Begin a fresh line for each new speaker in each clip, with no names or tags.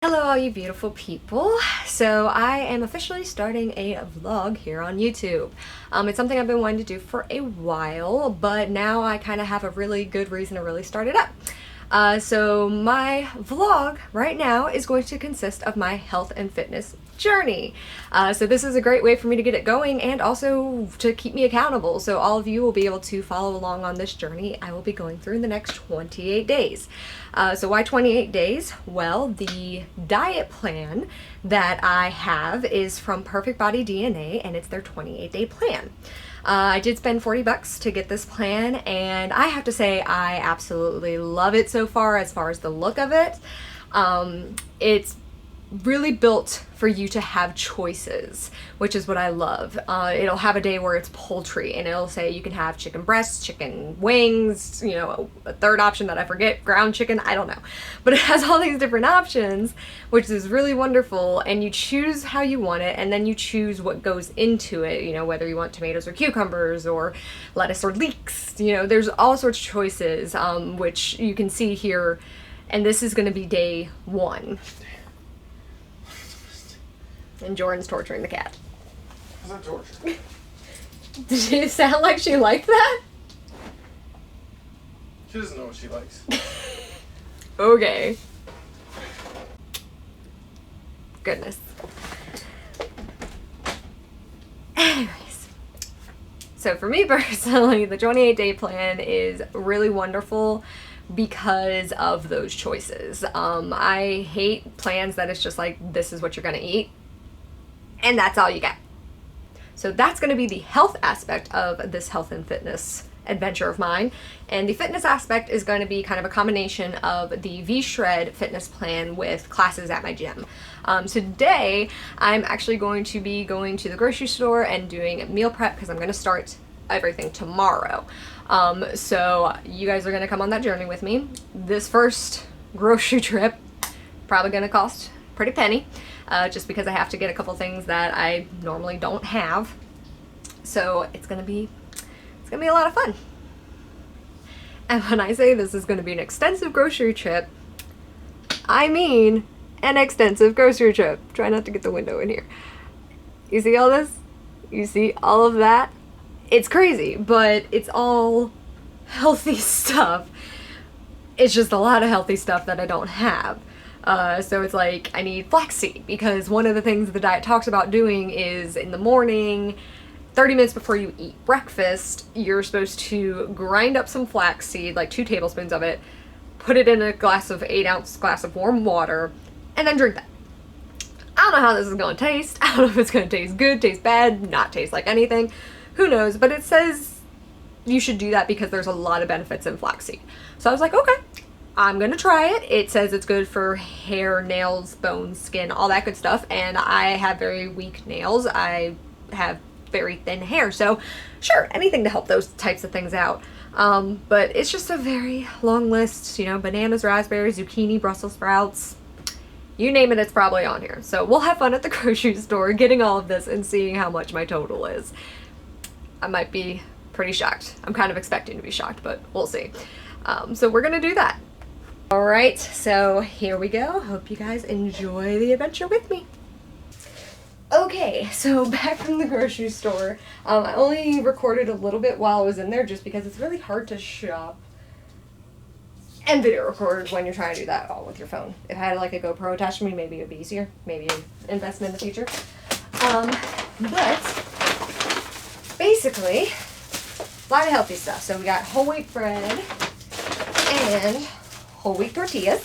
Hello all you beautiful people. So I am officially starting a vlog here on YouTube. It's something I've been wanting to do for a while, but now I kind of have a really good reason to really start it up. So my vlog right now is going to consist of my health and fitness journey. So this is a great way for me to get it going and also to keep me accountable. So all of you will be able to follow along on this journey I will be going through in the next 28 days. So why 28 days? Well, the diet plan that I have is from Perfect Body DNA and it's their 28-day plan. I did spend $40 to get this plan, and I have to say I absolutely love it so far as the look of it. It's really built for you to have choices, which is what I love. It'll have a day where it's poultry, and it'll say you can have chicken breasts, chicken wings, you know, a third option that I forget, ground chicken, I don't know. But it has all these different options, which is really wonderful, and you choose how you want it, and then you choose what goes into it, you know, whether you want tomatoes or cucumbers or lettuce or leeks, you know, there's all sorts of choices, which you can see here, and this is going to be day 1. And Jordan's torturing the cat.
How's that torture?
Did it sound like she liked that?
She doesn't know what she likes.
Okay. Goodness. Anyways. So for me personally, the 28-day plan is really wonderful because of those choices. I hate plans that it's just like, this is what you're gonna eat, and that's all you get. So that's going to be the health aspect of this health and fitness adventure of mine. And the fitness aspect is going to be kind of a combination of the V-Shred fitness plan with classes at my gym. So today I'm actually going to be going to the grocery store and doing meal prep because I'm going to start everything tomorrow. So you guys are going to come on that journey with me. This first grocery trip probably going to cost a pretty penny. Just because I have to get a couple things that I normally don't have. So it's gonna be a lot of fun. And when I say this is gonna be an extensive grocery trip, I mean an extensive grocery trip. Try not to get the window in here. You see all this? You see all of that? It's crazy, but it's all healthy stuff. It's just a lot of healthy stuff that I don't have. So it's like, I need flaxseed, because one of the things the diet talks about doing is in the morning, 30 minutes before you eat breakfast, you're supposed to grind up some flaxseed, like 2 tablespoons of it, put it in a 8-ounce glass of warm water, and then drink that. I don't know how this is going to taste. I don't know if it's going to taste good, taste bad, not taste like anything. Who knows? But it says you should do that because there's a lot of benefits in flaxseed. So I was like, okay, I'm gonna try it. It says it's good for hair, nails, bones, skin, all that good stuff, and I have very weak nails. I have very thin hair, so sure, anything to help those types of things out. But it's just a very long list, you know, bananas, raspberries, zucchini, Brussels sprouts, you name it, it's probably on here. So we'll have fun at the grocery store getting all of this and seeing how much my total is. I might be pretty shocked. I'm kind of expecting to be shocked, but we'll see. So we're gonna do that. Alright, so here we go. Hope you guys enjoy the adventure with me. Okay, so back from the grocery store. I only recorded a little bit while I was in there just because it's really hard to shop and video record when you're trying to do that all with your phone. If I had like a GoPro attached to me, maybe it would be easier. Maybe an investment in the future. But basically, a lot of healthy stuff. So we got whole wheat bread and whole wheat tortillas,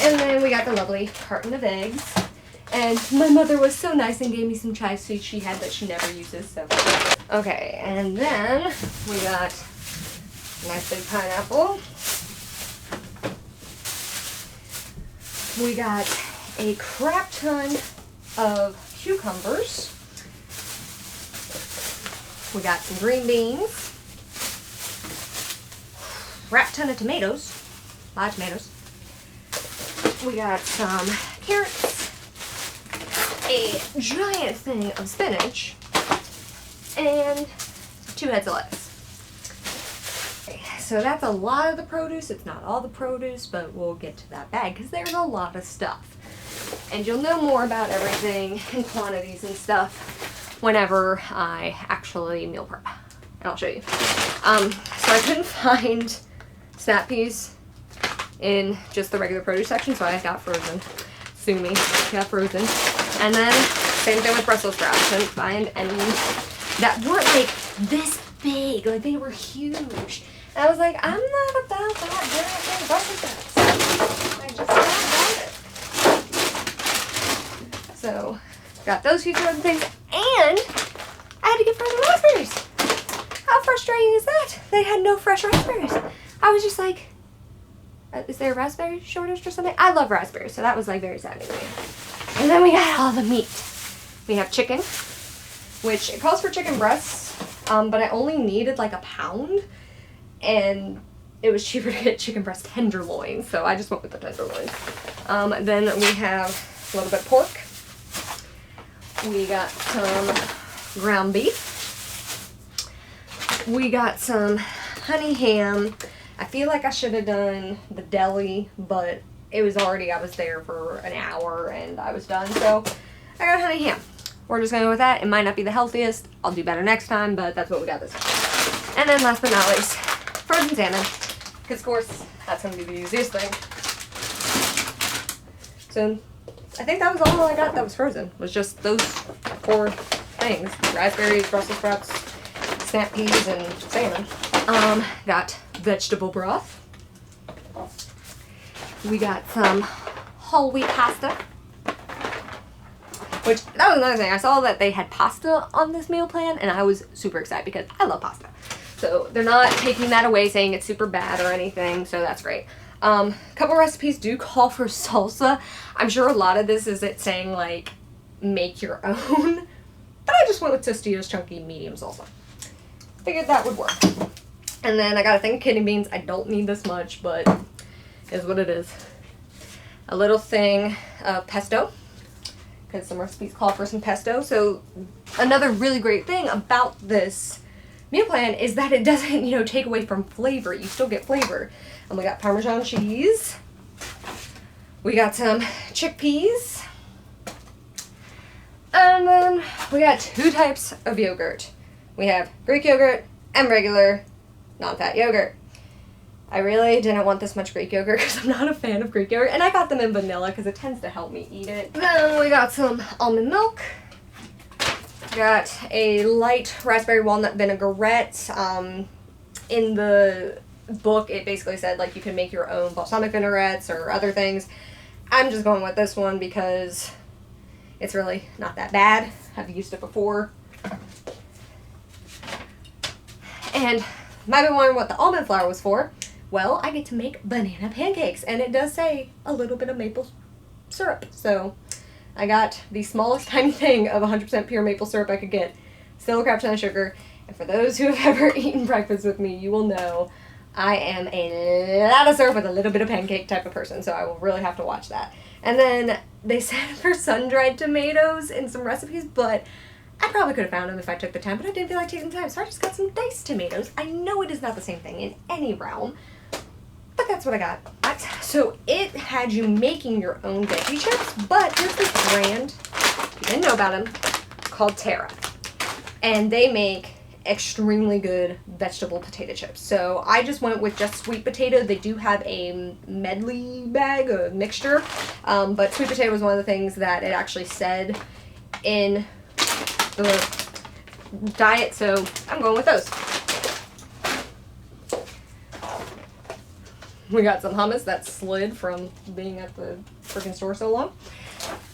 and then we got the lovely carton of eggs, and my mother was so nice and gave me some chai seeds she had that she never uses, so okay. And then we got a nice big pineapple, we got a crap ton of cucumbers, we got some green beans, crap ton of tomatoes, a lot of tomatoes. We got some carrots, a giant thing of spinach, and 2 heads of lettuce. Okay, so that's a lot of the produce. It's not all the produce, but we'll get to that bag because there's a lot of stuff. And you'll know more about everything and quantities and stuff whenever I actually meal prep. And I'll show you. So I couldn't find snap peas in just the regular produce section, so I got frozen. Sue me, got frozen. And then same thing with Brussels sprouts. Couldn't find any that weren't like this big, like they were huge. And I was like, I'm not about that big Brussels sprouts. I just not about it. So got those few frozen things, and I had to get frozen raspberries. How frustrating is that? They had no fresh raspberries. I was just like, is there a raspberry shortage or something? I love raspberries, so that was like very sad to me. And then we got all the meat. We have chicken, which it calls for chicken breasts, but I only needed like a pound, and it was cheaper to get chicken breast tenderloins, so I just went with the tenderloins. Then we have a little bit of pork. We got some ground beef. We got some honey ham. I feel like I should have done the deli, but it was already, I was there for an hour and I was done, so I got honey ham. We're just gonna go with that. It might not be the healthiest. I'll do better next time, but that's what we got this time. And then last but not least, frozen salmon. Because of course, that's gonna be the easiest thing. So I think that was all I got that was frozen. Was just those 4 things. Raspberries, Brussels sprouts, snap peas, and salmon. Got vegetable broth. We got some whole wheat pasta. Which, that was another thing. I saw that they had pasta on this meal plan, and I was super excited because I love pasta. So they're not taking that away, saying it's super bad or anything, so that's great. A couple recipes do call for salsa. I'm sure a lot of this is it saying, like, make your own. But I just went with Tostitos Chunky Medium Salsa. Figured that would work. And then I got a thing of kidney beans. I don't need this much, but is what it is. A little thing of pesto, because some recipes call for some pesto. So another really great thing about this meal plan is that it doesn't, you know, take away from flavor. You still get flavor. And we got Parmesan cheese. We got some chickpeas. And then we got 2 types of yogurt. We have Greek yogurt and regular non-fat yogurt. I really didn't want this much Greek yogurt because I'm not a fan of Greek yogurt, and I got them in vanilla because it tends to help me eat it. Then we got some almond milk. Got a light raspberry walnut vinaigrette. In the book, it basically said like you can make your own balsamic vinaigrettes or other things. I'm just going with this one because it's really not that bad. I've used it before. And might be wondering what the almond flour was for. Well, I get to make banana pancakes, and it does say a little bit of maple syrup. So I got the smallest tiny thing of 100% pure maple syrup I could get. Still a crap ton of sugar. And for those who have ever eaten breakfast with me, you will know I am a lot of syrup with a little bit of pancake type of person, so I will really have to watch that. And then they said for sun-dried tomatoes in some recipes, but I probably could have found them if I took the time, but I didn't feel like taking the time, so I just got some diced tomatoes. I know it is not the same thing in any realm, but that's what I got. So it had you making your own veggie chips, but there's this brand, you didn't know about them, called Terra. And they make extremely good vegetable potato chips. So I just went with just sweet potato. They do have a medley bag, a mixture, but sweet potato was one of the things that it actually said in the diet, so I'm going with those. We got some hummus that slid from being at the freaking store so long.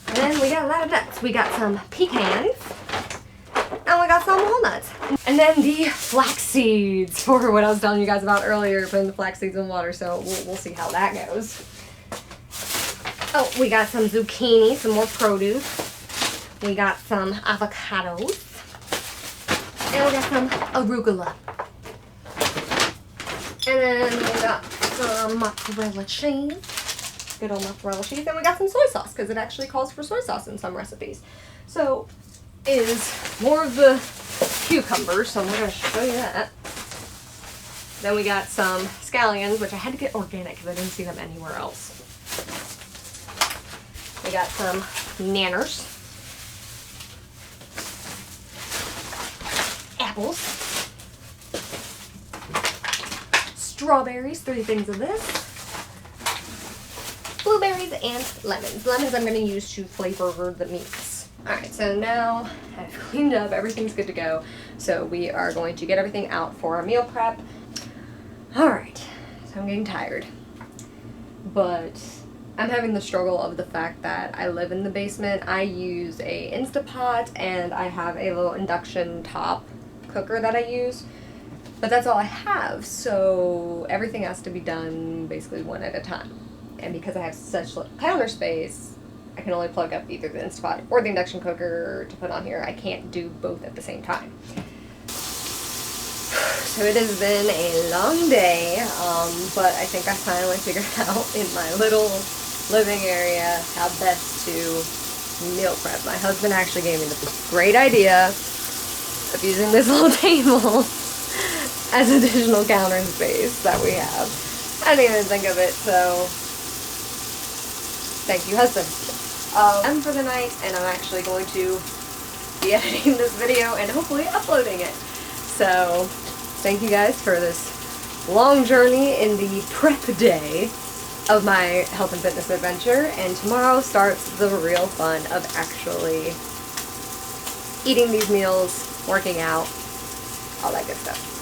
And then we got a lot of nuts. We got some pecans. And we got some walnuts. And then the flax seeds for what I was telling you guys about earlier, putting the flax seeds in water, so we'll see how that goes. Oh, we got some zucchini, some more produce. We got some avocados. And we got some arugula. And then we got some mozzarella cheese. Good old mozzarella cheese. And we got some soy sauce, because it actually calls for soy sauce in some recipes. So is more of the cucumbers, so I'm going to show you that. Then we got some scallions, which I had to get organic because I didn't see them anywhere else. We got some nanners, apples, strawberries, 3 things of this, blueberries, and lemons. Lemons I'm going to use to flavor the meats. Alright, so now I've cleaned up, everything's good to go. So we are going to get everything out for our meal prep. Alright, so I'm getting tired. But I'm having the struggle of the fact that I live in the basement. I use a Instapot and I have a little induction top cooker that I use. But that's all I have, so everything has to be done basically one at a time. And because I have such little counter space, I can only plug up either the Instapot or the induction cooker to put on here. I can't do both at the same time. So it has been a long day, but I think I finally figured out in my little living area how best to meal prep. My husband actually gave me the great idea of using this little table as additional counter space that we have. I didn't even think of it, so thank you, husband. I'm for the night, and I'm actually going to be editing this video and hopefully uploading it. So thank you guys for this long journey in the prep day of my health and fitness adventure, and tomorrow starts the real fun of actually eating these meals, working out, all that good stuff.